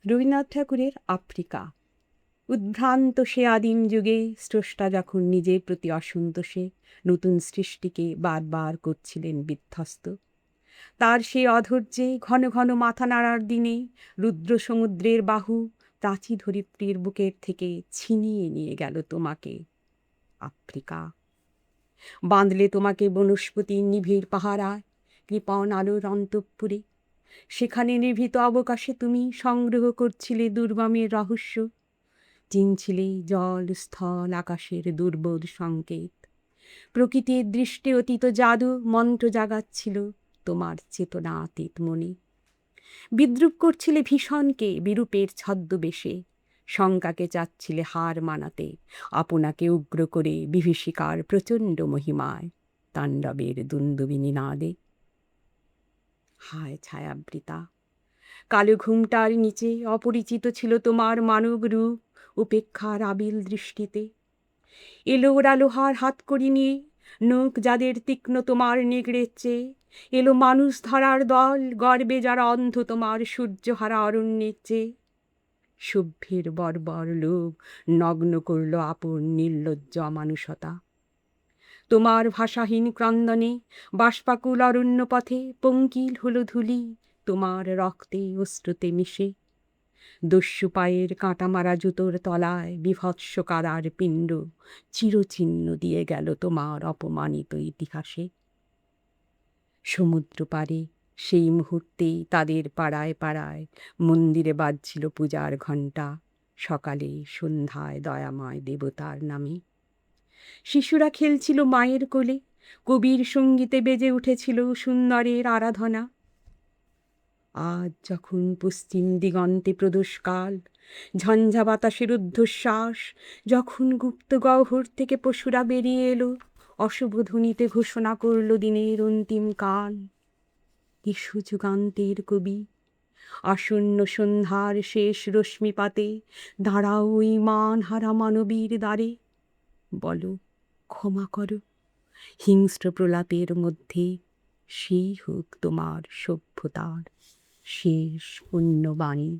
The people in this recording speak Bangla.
রবীন্দ্রনাথ ঠাকুরের আফ্রিকা। উদ্ভ্রান্ত সে আদিম যুগে স্রষ্টা যখন নিজের প্রতি অসন্তোষে নতুন সৃষ্টিকে বারবার করছিলেন বিধ্বস্ত, তার সে অধৈর্যে ঘন ঘন মাথা নাড়ার দিনে রুদ্র সমুদ্রের বাহু প্রাচী ধরিত্রীর বুকের থেকে ছিনিয়ে নিয়ে গেল তোমাকে। আফ্রিকা বাঁধলে তোমাকে বনস্পতির নিবিড় পাহারায়, কৃপণ আলোর অন্তঃপুরে। সেখানে নিভৃত অবকাশে তুমি সংগ্রহ করছিলে দুর্গমের রহস্য, চিনছিলে জল স্থল আকাশের দুর্বোধ সংকেত। প্রকৃতির দৃষ্টি অতীত জাদু মন্ত্র জাগাচ্ছিল তোমার চেতনাতীত মনে। বিদ্রুপ করছিলে ভীষণকে বিরূপের ছদ্মবেশে, শঙ্কাকে চাচ্ছিলে হার মানাতে, আপনাকে উগ্র করে বিভীষিকার প্রচণ্ড মহিমায়, তাণ্ডবের দুন্দুবিনী নাদে। হায় ছায়াবৃতা, কালো ঘুমটার নিচে অপরিচিত ছিল তোমার মানব রূপ উপেক্ষার আবিল দৃষ্টিতে। এলো ওরা লোহার হাতকড়ি নিয়ে, নখ যাদের তীক্ষ্ণ তোমার নেগড়ের চেয়ে। এলো মানুষ ধরার দল, গর্বে যারা অন্ধ তোমার সূর্যহারা অরণ্যের চেয়ে। সভ্যের বর্বর লোভ নগ্ন করল আপন নির্লজ্জ অমানুষতা। তোমার ভাষাহীন ক্রন্দনে বাষ্পাকুল অরণ্য পথে পঙ্কিল হলো ধূলি তোমার রক্তে অশ্রুতে মিশে। দস্যু পায়ের কাঁটা মারা জুতোর তলায় বিভৎস কাদার পিণ্ড চিরচিহ্ন দিয়ে গেল তোমার অপমানিত ইতিহাসে। সমুদ্র পারে সেই মুহূর্তেই তাদের পাড়ায় পাড়ায় মন্দিরে বাজছিল পূজার ঘণ্টা, সকালে সন্ধ্যায় দয়াময় দেবতার নামে। শিশুরা খেলছিল মায়ের কোলে, কবির সঙ্গীতে বেজে উঠেছিল সুন্দরের আরাধনা। আজ যখন পশ্চিম দিগন্তে প্রদোষকাল, ঝঞ্ঝা বাতাসের ঊর্ধ্বশ্বাস, যখন গুপ্ত গহ্বর থেকে পশুরা বেরিয়ে এলো, অশুভ ধ্বনিতে ঘোষণা করল দিনের অন্তিম কাল। এসো যুগান্তের কবি, আসন্ন সন্ধ্যার শেষ রশ্মিপাতে দাঁড়াও ওই মানহারা মানবীর দ্বারে। বলো, ক্ষমা করো, হিংস্র প্রলাপের মধ্যে সেই হোক তোমার সভ্যতার শেষ পুণ্যবাণী।